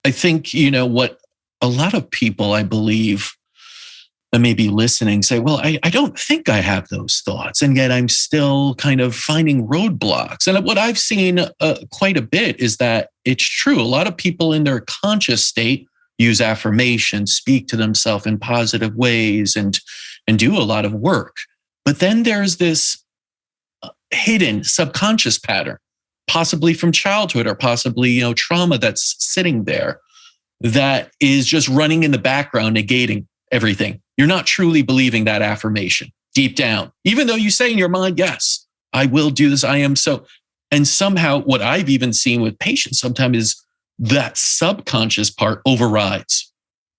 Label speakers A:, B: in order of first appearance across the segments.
A: I think, what a lot of people, I believe, that may be listening say, well, I don't think I have those thoughts. And yet I'm still kind of finding roadblocks. And what I've seen quite a bit is that it's true. A lot of people in their conscious state use affirmations, speak to themselves in positive ways, and do a lot of work. But then there's this hidden subconscious pattern, possibly from childhood or possibly, trauma that's sitting there that is just running in the background, negating everything. You're not truly believing that affirmation deep down, even though you say in your mind, yes, I will do this. I am so. And somehow what I've even seen with patients sometimes is that subconscious part overrides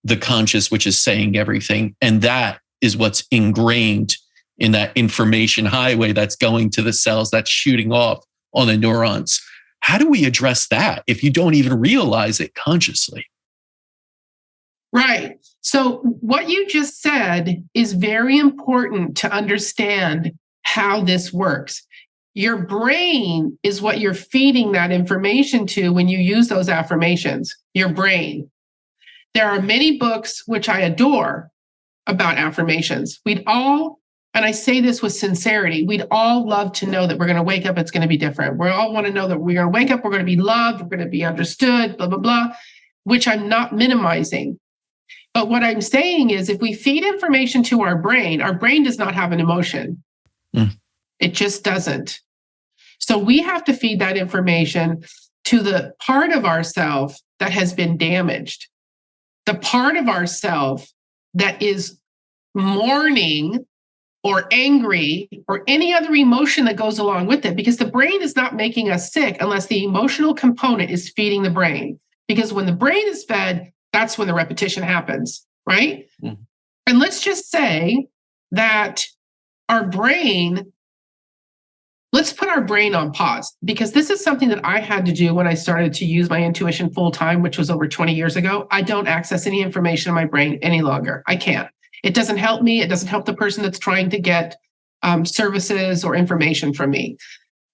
A: the conscious, which is saying everything. And that is what's ingrained in that information highway that's going to the cells, that's shooting off on the neurons. How do we address that if you don't even realize it consciously?
B: Right. So what you just said is very important to understand how this works. Your brain is what you're feeding that information to when you use those affirmations, your brain. There are many books, which I adore, about affirmations. We'd all, and I say this with sincerity, we'd all love to know that we're going to wake up, it's going to be different. We all want to know that we're going to wake up, we're going to be loved, we're going to be understood, blah, blah, blah, which I'm not minimizing. But what I'm saying is if we feed information to our brain does not have an emotion. It just doesn't. So we have to feed that information to the part of ourself that has been damaged, the part of ourself that is mourning or angry or any other emotion that goes along with it, because the brain is not making us sick unless the emotional component is feeding the brain. Because when the brain is fed, that's when the repetition happens, right? Mm-hmm. And let's just say that our brain, let's put our brain on pause, because this is something that I had to do when I started to use my intuition full time, which was over 20 years ago. I don't access any information in my brain any longer. I can't. It doesn't help me. It doesn't help the person that's trying to get services or information from me.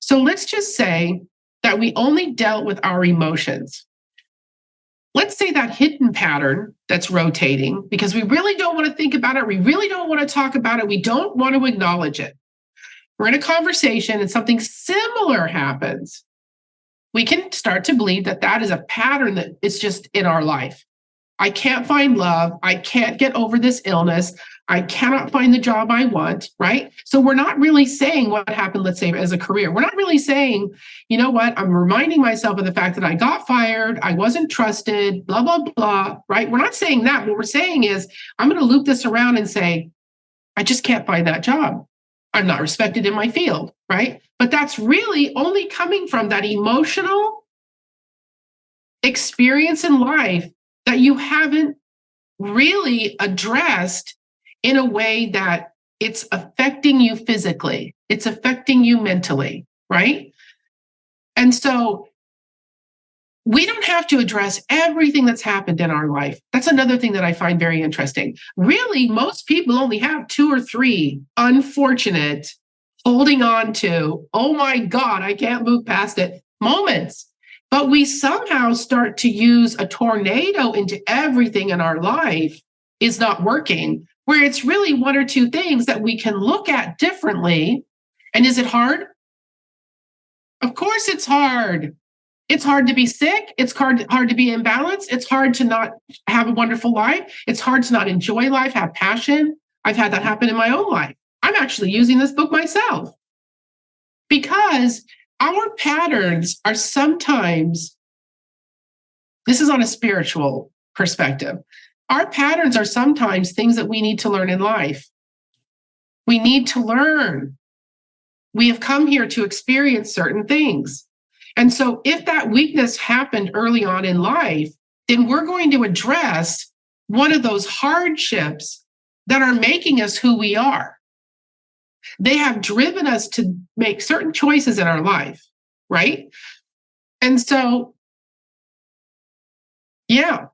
B: So let's just say that we only dealt with our emotions. Let's say that hidden pattern that's rotating, because we really don't want to think about it. We really don't want to talk about it. We don't want to acknowledge it. We're in a conversation and something similar happens. We can start to believe that that is a pattern that is just in our life. I can't find love. I can't get over this illness. I cannot find the job I want, right? So we're not really saying what happened, let's say, as a career. We're not really saying, you know what, I'm reminding myself of the fact that I got fired, I wasn't trusted, blah, blah, blah, right? We're not saying that. What we're saying is, I'm going to loop this around and say, I just can't find that job. I'm not respected in my field, right? But that's really only coming from that emotional experience in life that you haven't really addressed in a way that it's affecting you physically, it's affecting you mentally, right? And so we don't have to address everything that's happened in our life. That's another thing that I find very interesting. Really, most people only have 2 or 3 unfortunate, holding on to, oh my God, I can't move past it, moments. But we somehow start to use a tornado into everything in our life is not working, where it's really 1 or 2 things that we can look at differently. And is it hard? Of course it's hard. It's hard to be sick. It's hard to be imbalanced. It's hard to not have a wonderful life. It's hard to not enjoy life, have passion. I've had that happen in my own life. I'm actually using this book myself because our patterns are sometimes, this is on a spiritual perspective, our patterns are sometimes things that we need to learn in life. We need to learn. We have come here to experience certain things. And so if that weakness happened early on in life, then we're going to address one of those hardships that are making us who we are. They have driven us to make certain choices in our life, right? And so, yeah,